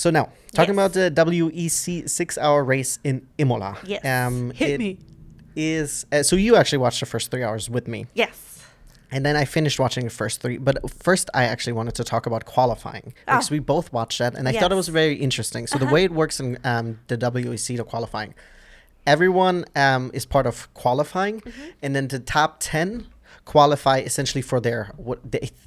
So now, talking about the WEC 6-hour race in Imola. Yes. Hit me. So you actually watched the first 3 hours with me. Yes. And then I finished watching the first 3. But first, I actually wanted to talk about qualifying. Because we both watched that. And I thought it was very interesting. So the way it works in the WEC, the qualifying, everyone is part of qualifying. And then the top 10 qualify essentially for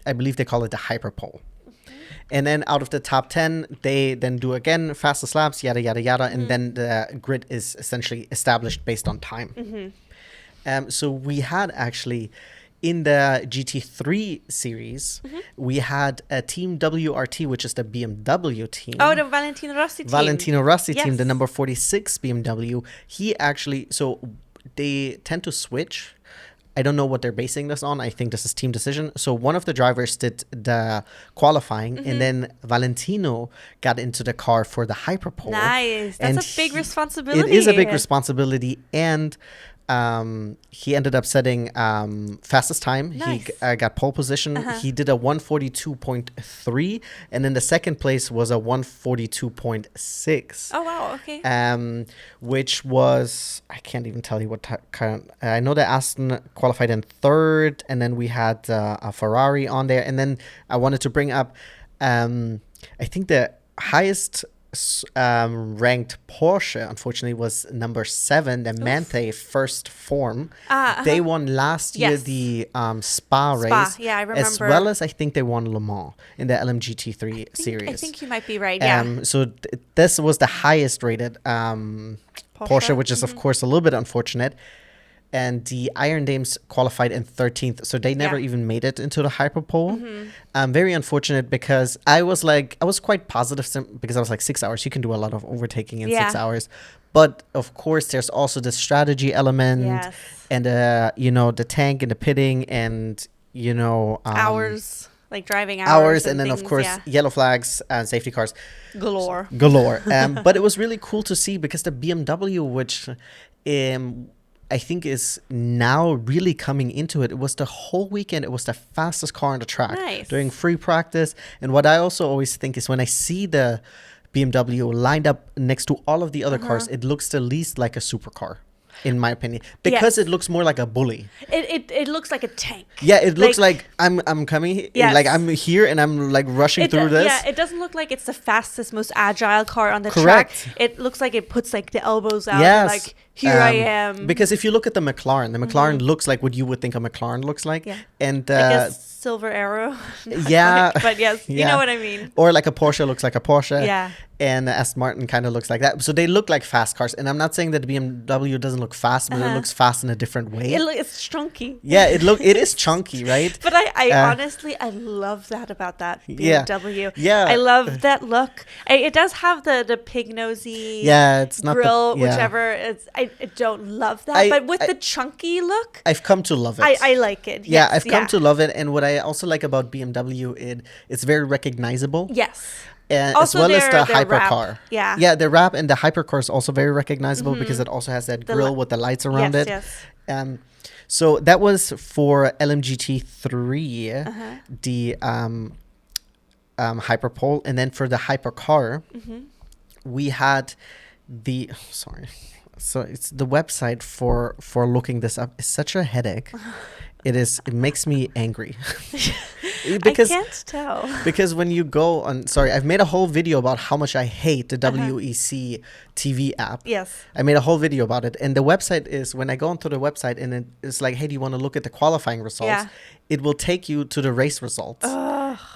I believe they call it the hyperpole. And then out of the top 10, they then do again fastest laps, yada, yada, yada. And then the grid is essentially established based on time. So we had actually in the GT3 series, we had a team WRT, which is the BMW team. Oh, the Valentino Rossi team. Valentino Rossi team, the number 46 BMW. He actually, so they tend to switch. I don't know what they're basing this on. I think this is team decision. So one of the drivers did the qualifying, and then Valentino got into the car for the hyperpole. Nice. That's a big responsibility. It is a big responsibility, and he ended up setting fastest time. Nice. He got pole position. He did a 142.3, and then the second place was a 142.6. Oh wow, okay. Which was, I can't even tell you what kind. I know that Aston qualified in third, and then we had a Ferrari on there, and then I wanted to bring up, I think the highest ranked Porsche, unfortunately, was number 7, the Mante first form. They won last year the Spa race. Yeah, I remember. As well as I think they won Le Mans in the LMGT3 series. I think you might be right, yeah. So this was the highest rated Porsche, which is, of course, a little bit unfortunate. And the Iron Dames qualified in 13th, so they never even made it into the hyperpole. Very unfortunate, because I was quite positive because I was like 6 hours. You can do a lot of overtaking in 6 hours, but of course there's also the strategy element and the tank and the pitting and hours. Like driving hours and then things, of course yellow flags and safety cars galore. But it was really cool to see, because the BMW, which I think is now really coming into it. It was the whole weekend. It was the fastest car on the track during free practice. And what I also always think is when I see the BMW lined up next to all of the other cars, it looks the least like a supercar, in my opinion, because it looks more like a bully. It looks like a tank. Yeah, it looks like I'm coming, like I'm here and I'm like rushing through this. Yeah, it doesn't look like it's the fastest, most agile car on the track. It looks like it puts like the elbows out. And, like, here I am. Because if you look at the McLaren looks like what you would think a McLaren looks like. Yeah. And like a silver arrow. But yes, you know what I mean. Or like a Porsche looks like a Porsche. Yeah. And Aston Martin kind of looks like that. So they look like fast cars. And I'm not saying that the BMW doesn't look fast, but it looks fast in a different way. It's chunky. Yeah, it is chunky, right? But I honestly, I love that about that BMW. Yeah. I love that look. It does have the pig nosy it's not grill, whichever. I don't love that. But with the chunky look, I've come to love it. I like it. Yeah, I've come to love it. And what I also like about BMW, it's very recognizable. Yes. As well as the hypercar. Yeah, the wrap and the hypercar is also very recognizable because it also has that grill with the lights around it. Yes. So that was for LMGT3, the hyperpole, and then for the hypercar, we had the So it's the website for looking this up is such a headache. It makes me angry. Because, I can't tell. Because when you go on, I've made a whole video about how much I hate the WEC TV app. Yes. I made a whole video about it. And the website is, when I go onto the website and it's like, hey, do you want to look at the qualifying results? It will take you to the race results.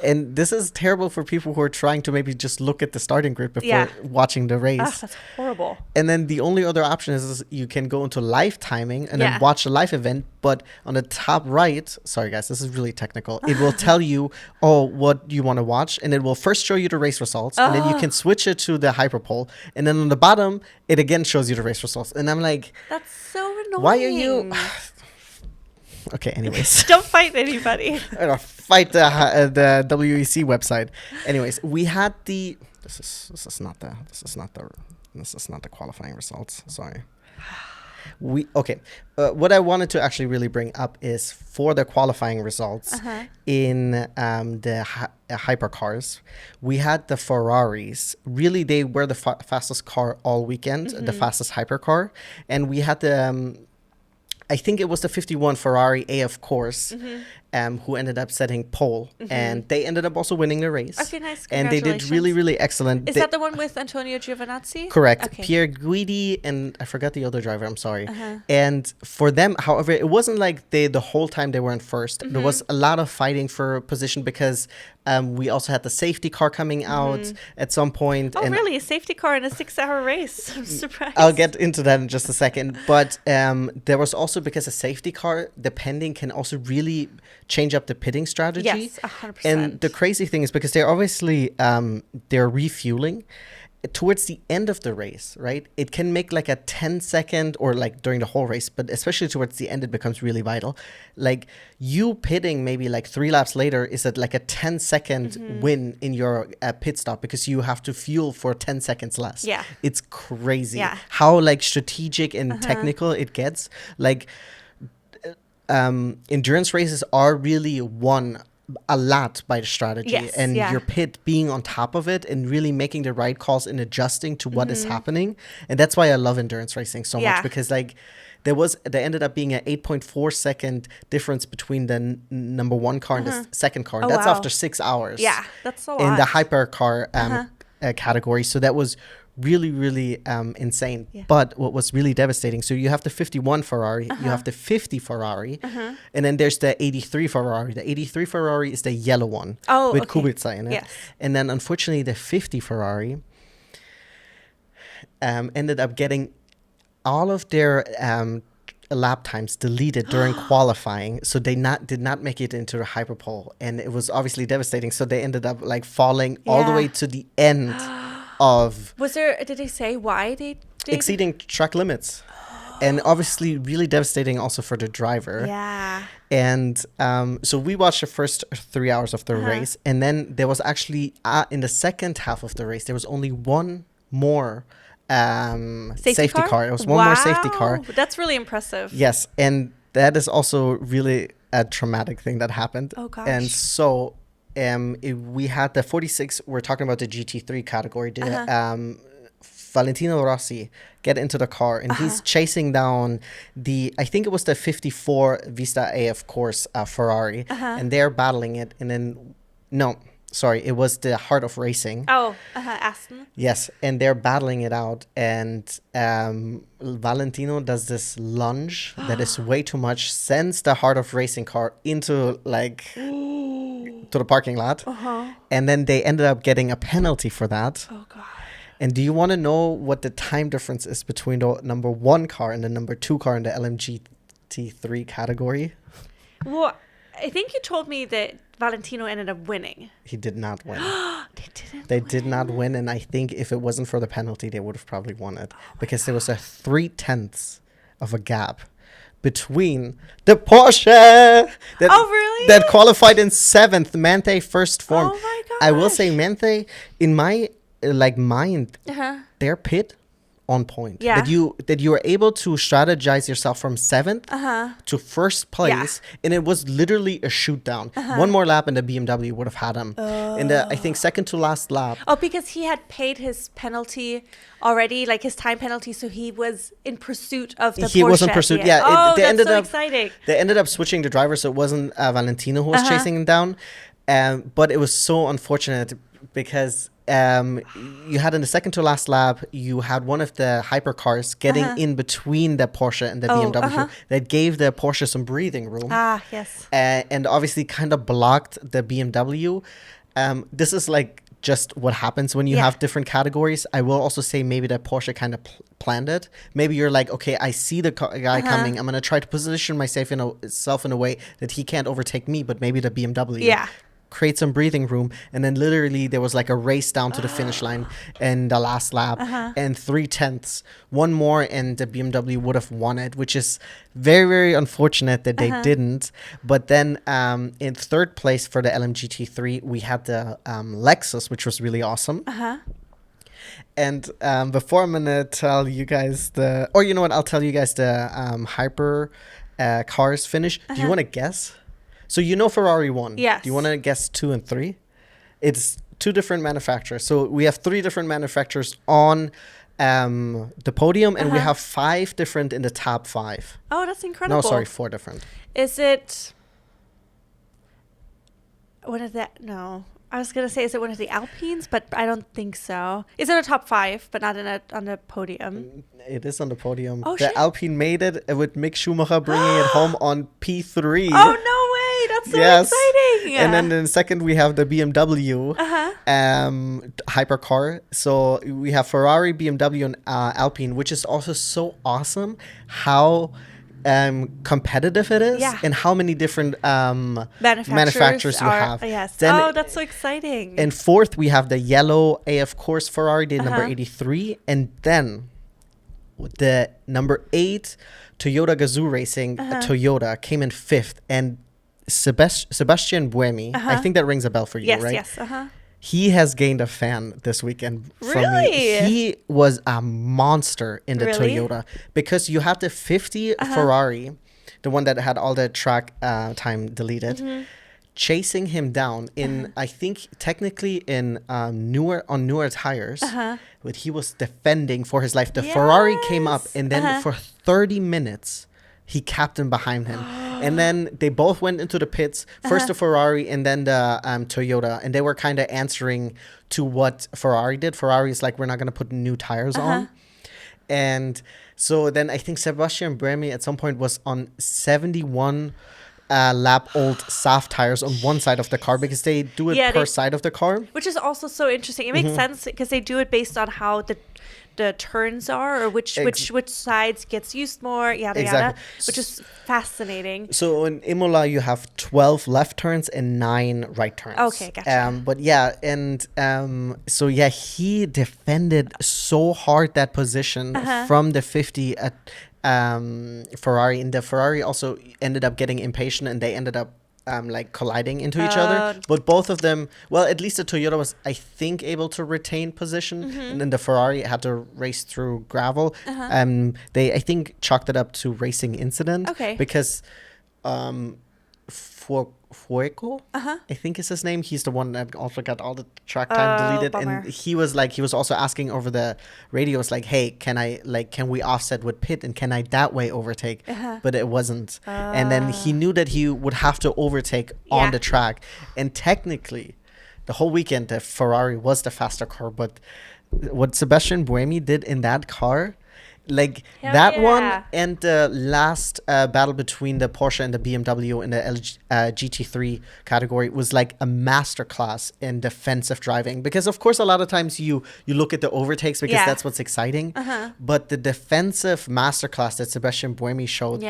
And this is terrible for people who are trying to maybe just look at the starting grid before watching the race. That's horrible. And then the only other option is you can go into live timing and then watch a live event. But on the top right, sorry guys, this is really technical. It will tell you, what you want to watch. And it will first show you the race results. And then you can switch it to the hyperpole. And then on the bottom, it again shows you the race results. And I'm like, that's so annoying. Why are you... Okay, anyways. Don't fight anybody. Fight the WEC website. Anyways, we had the... This is not the qualifying results. Sorry. What I wanted to actually really bring up is for the qualifying results in the hypercars, we had the Ferraris. Really, they were the fastest car all weekend, the fastest hypercar. And we had the, I think it was the 51 Ferrari A, of course, who ended up setting pole. And they ended up also winning the race. Okay, nice. And they did really, really excellent. Is that the one with Antonio Giovinazzi? Correct. Okay. Pierre Guidi and I forgot the other driver. I'm sorry. And for them, however, it wasn't like the whole time they weren't first. There was a lot of fighting for position because we also had the safety car coming out at some point. Oh, really? A safety car in a 6-hour race? I'm surprised. I'll get into that in just a second. But there was also, because a safety car, depending, can also really change up the pitting strategy. Yes, 100%. And the crazy thing is because they're obviously, they're refueling. Towards the end of the race, right, it can make like a 10-second or like during the whole race, but especially towards the end, it becomes really vital. Like you pitting maybe like 3 laps later is at like a 10-second win in your pit stop because you have to fuel for 10 seconds less. Yeah. It's crazy how like strategic and technical it gets. Like endurance races are really won a lot by the strategy and your pit being on top of it and really making the right calls and adjusting to what is happening. And that's why I love endurance racing so much, because like there ended up being an 8.4 second difference between the number one car and the second car. And that's after 6 hours. Yeah, that's a lot. In the hypercar category. So that was really, really insane. But what was really devastating, so you have the 51 Ferrari, you have the 50 Ferrari, and then there's the 83 Ferrari. The 83 Ferrari is the yellow one with Kubica in it. Yes. And then unfortunately the 50 Ferrari ended up getting all of their lap times deleted during qualifying, so they did not make it into the hyperpole, and it was obviously devastating. So they ended up like falling all the way to the end of did they say why they exceeding track limits. And obviously really devastating also for the driver. Yeah. And so we watched the first 3 hours of the race, and then there was actually in the second half of the race there was only one more safety car. It was one more safety car. That's really impressive. Yes, and that is also really a traumatic thing that happened. Oh gosh. And so we had the 46, we're talking about the GT3 category, Valentino Rossi get into the car, and he's chasing down I think it was the 54 Vista A, of course, Ferrari, and they're battling it. And then, it was the Heart of Racing. Aston. Yes, and they're battling it out, and Valentino does this lunge that is way too much, sends the Heart of Racing car into to the parking lot, and then they ended up getting a penalty for that. Oh god. And do you want to know what the time difference is between the number 1 car and the number 2 car in the LMGT3 category? Well, I think you told me that Valentino ended up winning. He did not win. They did not win, and I think if it wasn't for the penalty, they would have probably won it, because there was a 3/10 of a gap between the Porsche that qualified in 7th, Manthe first form. Oh my gosh. I will say Manthe, in my mind, their pit on point. Yeah. That you were able to strategize yourself from 7th to first place, and it was literally a shoot down. One more lap and the BMW would have had him in the, I think, second to last lap. Oh, because he had paid his penalty already, like his time penalty, so he was in pursuit of the Porsche. He was in pursuit, yeah. That's so exciting. They ended up switching the driver, so it wasn't Valentino who was chasing him down. But it was so unfortunate because you had in the second to last lap, you had one of the hypercars getting in between the Porsche and the BMW that gave the Porsche some breathing room. Yes. And obviously kind of blocked the BMW. This is like just what happens when you have different categories. I will also say maybe that Porsche kind of planned it. Maybe you're like, okay, I see the guy coming. I'm going to try to position myself in a way that he can't overtake me, but maybe the BMW create some breathing room. And then literally there was like a race down to the finish line in the last lap, and 3/10, one more, and the BMW would have won it, which is very, very unfortunate that they didn't. But then in 3rd place for the LMGT3, we had the Lexus, which was really awesome. And before I'm gonna tell you guys or you know what, I'll tell you guys the hyper cars finish. Do you want to guess? So you know Ferrari won. Yes. Do you want to guess 2 and 3? It's 2 different manufacturers. So we have 3 different manufacturers on the podium, and we have 5 different in the top 5. Oh, that's incredible. No, sorry, 4 different. Is it one of the... No. I was going to say, is it one of the Alpines? But I don't think so. Is it a top 5, but not on the podium? It is on the podium. Oh, the shit. Alpine made it with Mick Schumacher bringing it home on P3. Oh, no way. That's so exciting. And then in second, we have the BMW hypercar. So we have Ferrari, BMW, and Alpine, which is also so awesome how competitive it is and how many different manufacturers you have. Yes. Then that's so exciting. And fourth, we have the yellow AF Course Ferrari, the number 83. And then the number 8 Toyota Gazoo Racing Toyota came in 5th. And Sebastian Buemi, I think that rings a bell for you, right? Yes. He has gained a fan this weekend from Really? me. He was a monster in the Toyota because you had the 50 Ferrari, the one that had all the track time deleted, chasing him down in, I think, technically in newer tires. But he was defending for his life. The Ferrari came up, and then for 30 minutes, he captained behind him. And then they both went into the pits. First the Ferrari and then the Toyota. And they were kind of answering to what Ferrari did. Ferrari is like, we're not going to put new tires on. And so then I think Sebastian Buemi at some point was on 71 lap old soft tires on one side of the car because they do it per side of the car. Which is also so interesting. It makes sense because they do it based on how the turns are or which sides gets used more, yada, which is fascinating. So in Imola, you have 12 left turns and 9 right turns. Okay, gotcha. But yeah, and so yeah, he defended so hard that position from the 50 at Ferrari, and the Ferrari also ended up getting impatient and they ended up like colliding into each other. But both of them, well, at least the Toyota was, I think, able to retain position, and then the Ferrari had to race through gravel. They, I think, chalked it up to racing incident because Fueco, I think is his name. He's the one that also got all the track time deleted. Bummer. And he was also asking over the radios, like, hey, can we offset with pit and can I that way overtake? But it wasn't. And then he knew that he would have to overtake on the track. And technically, the whole weekend, the Ferrari was the faster car. But what Sebastian Buemi did in that car, like one and the last battle between the Porsche and the BMW in the GT3 category was like a masterclass in defensive driving, because of course a lot of times you look at the overtakes because that's what's exciting, but the defensive masterclass that Sebastian Buemi showed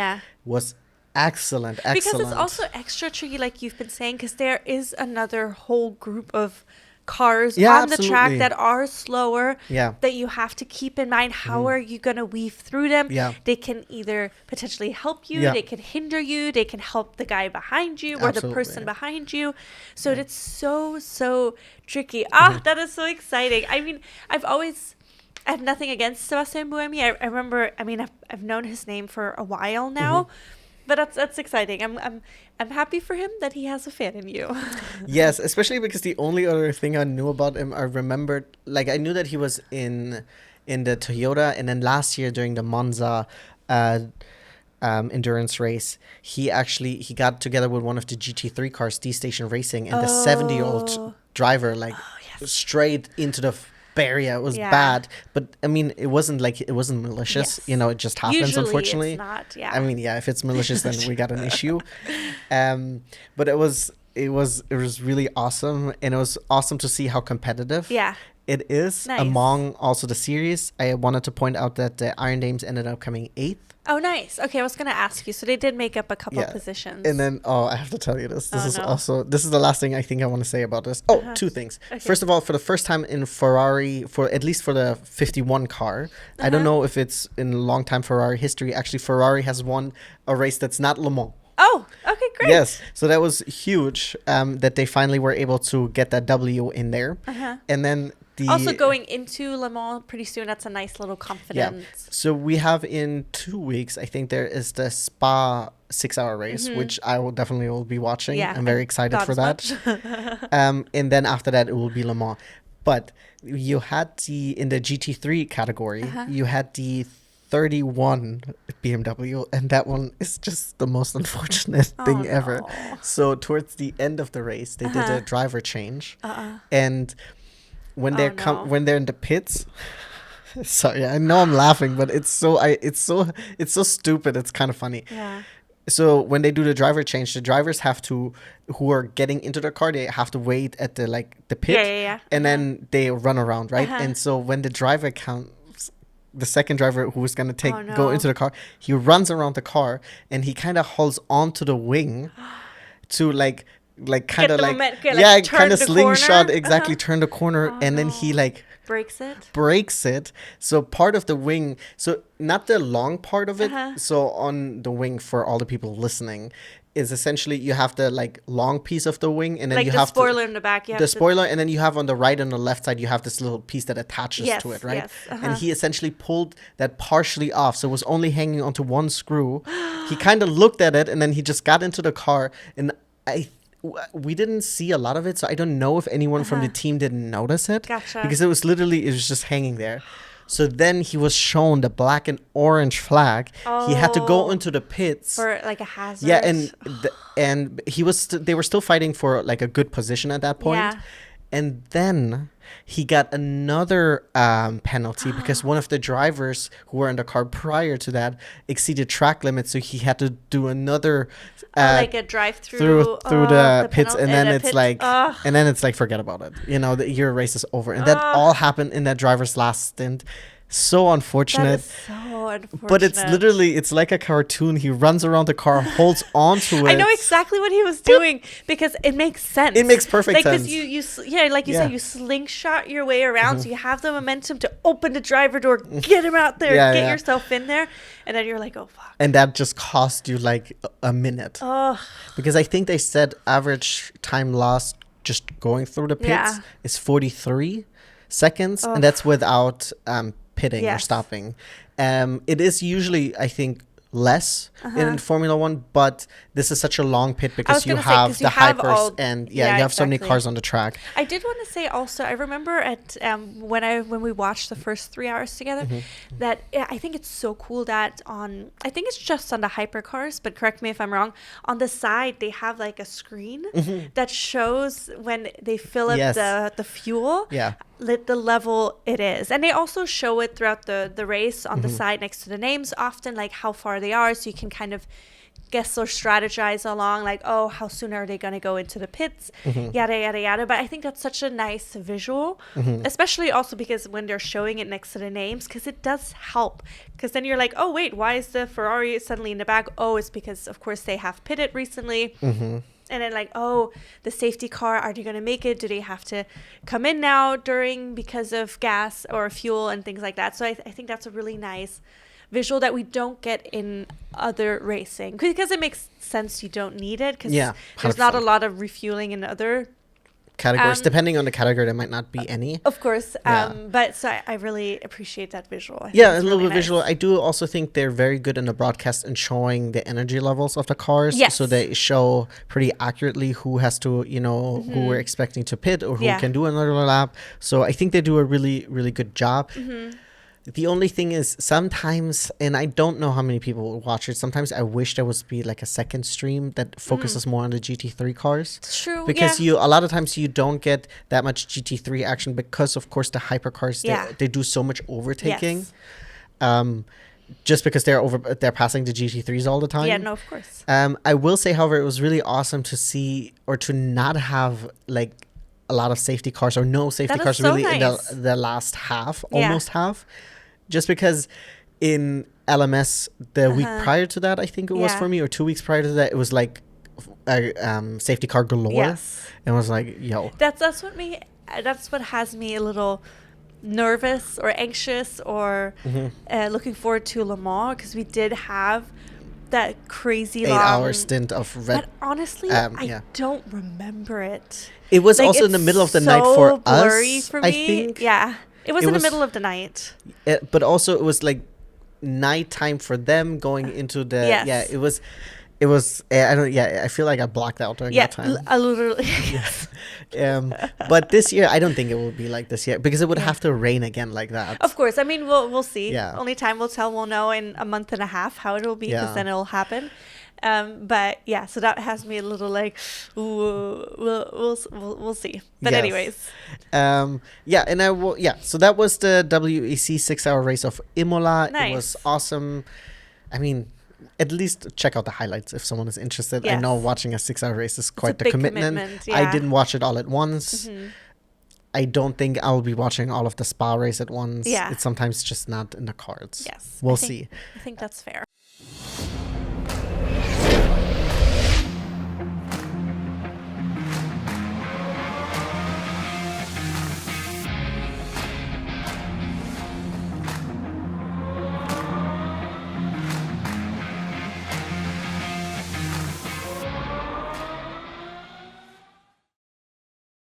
was excellent. Because it's also extra tricky, like you've been saying, because there is another whole group of cars on the track that are slower that you have to keep in mind. How are you going to weave through them? They can either potentially help you, they can hinder you, they can help the guy behind you or the person behind you. So it's so tricky. That is so exciting. I mean, I have nothing against Sebastian Buemi. I remember, I've known his name for a while now. But that's exciting. I'm happy for him that he has a fan in you. Yes, especially because the only other thing I knew about him, I remembered, like I knew that he was in the Toyota, and then last year during the Monza endurance race, he got together with one of the GT3 cars, D-Station Racing, and the 70-year-old driver straight into the barrier. It was bad, but it wasn't malicious. It just happens. Usually unfortunately, it's not. If it's malicious, then we got an issue. But it was really awesome, and it was awesome to see how competitive it is among also the series. I wanted to point out that the Iron Dames ended up coming 8th. Oh, nice. Okay, I was going to ask you. So they did make up a couple positions. And then, I have to tell you this. This is the last thing I think I want to say about this. 2 things. Okay. First of all, for the first time in Ferrari, at least for the 51 car, I don't know if it's in long time Ferrari history, actually Ferrari has won a race that's not Le Mans. Oh, okay, great. Yes. So that was huge that they finally were able to get that W in there. And then Also going into Le Mans pretty soon, that's a nice little confidence. Yeah. So we have in 2 weeks, I think there is the Spa 6-hour race, which I will definitely be watching. Yeah, I'm very excited for that. And then after that, it will be Le Mans. But you had in the GT3 category, you had the 31 BMW, and that one is just the most unfortunate thing ever. So towards the end of the race, they did a driver change, and when they're in the pits, sorry, I know I'm laughing, but it's so stupid. It's kind of funny. Yeah. So when they do the driver change, the drivers who are getting into the car, they have to wait at the pit, and then they run around, right? And so when the driver the second driver who was going to go into the car, he runs around the car and he kind of holds onto the wing to kind of slingshot, exactly, turn the corner, and then he breaks it. So part of the wing, so not the long part of it, so on the wing, for all the people listening, is essentially you have the long piece of the wing, and then you have the spoiler in the back. Spoiler, and then you have on the right and the left side, you have this little piece that attaches to it, right? Yes, and he essentially pulled that partially off, so it was only hanging onto one screw. He kind of looked at it, and then he just got into the car, and we didn't see a lot of it, so I don't know if anyone from the team didn't notice it. Gotcha. Because it was just hanging there. So then he was shown the black and orange flag. He had to go into the pits for a hazard. Yeah, and they were still fighting for a good position at that point. Yeah. And then he got another penalty because one of the drivers who were in the car prior to that exceeded track limits, so he had to do another a drive through the pits, and then it's forget about it. Your race is over, and that all happened in that driver's last stint. So unfortunate. That is so unfortunate. But it's like a cartoon. He runs around the car, holds onto it. I know exactly what he was doing because it makes sense. It makes perfect sense. Because you said, you slingshot your way around, so you have the momentum to open the driver door, get him out there, get yourself in there, and then you're like, oh fuck. And that just cost you a minute. Oh. Because I think they said average time lost just going through the pits is 43 seconds, and that's without pitting or stopping. It is usually, I think, less in Formula One, but this is such a long pit because you have the hypers and you have so many cars on the track. I did want to say also, I remember at when we watched the first 3 hours together, that I think it's so cool that I think it's just on the hypercars, but correct me if I'm wrong, on the side they have a screen that shows when they fill up the fuel, the level it is, and they also show it throughout the race on the side next to the names, often how far they are, so you can kind of guess or strategize along how soon are they going to go into the pits, yada yada yada. But I think that's such a nice visual, especially also because when they're showing it next to the names, because it does help, because then you're like, oh wait, why is the Ferrari suddenly in the back? Oh, it's because of course they have pitted recently. And then the safety car, are they going to make it? Do they have to come in now because of gas or fuel and things like that? So I think that's a really nice visual that we don't get in other racing, because it makes sense you don't need it, because there's not a lot of refueling in other categories. Depending on the category, there might not be any. Of course. But so I really appreciate that visual. A little bit visual. I do also think they're very good in the broadcast and showing the energy levels of the cars. Yes. So they show pretty accurately who has to, who we're expecting to pit or who can do another lap. So I think they do a really, really good job. The only thing is sometimes, and I don't know how many people watch it, sometimes I wish there would be a second stream that focuses more on the GT3 cars. It's true. Because a lot of times you don't get that much GT3 action because, of course, the hypercars, they do so much overtaking. Yes. Just because they're passing the GT3s all the time. Yeah, no, of course. I will say, however, it was really awesome to see, or to not have a lot of safety cars, or no safety cars really nice. In the last half, almost half. Just because in LMS the week prior to that, I think it was for me, or 2 weeks prior to that, it was safety car galore. Yes. And I was yo. That's what has me a little nervous or anxious or looking forward to Le Mans, because we did have that crazy 8-hour stint of red. But honestly, I don't remember it. It was also in the middle of the night for blurry us. For me. I think. Yeah, it was in the middle of the night. But also it was like nighttime for them going into the. Yes. Yeah, it was. It was. I don't. Yeah, I feel like I blacked out during that time. Yeah, literally. Yes. But this year, I don't think it will be like this year because it would have to rain again like that. Of course. I mean, we'll see. Yeah. Only time will tell. We'll know in a month and a half how it will be, because then it'll happen. But yeah, so that has me a little like, ooh, we'll see. But anyways. Yeah, and so that was the WEC 6-hour race of Imola. Nice. It was awesome. I mean, at least check out the highlights if someone is interested. Yes. I know watching a 6-hour race is quite the commitment. Yeah. I didn't watch it all at once. I don't think I'll be watching all of the Spa race at once. Yeah. It's sometimes just not in the cards. Yes. We'll see. I think that's fair.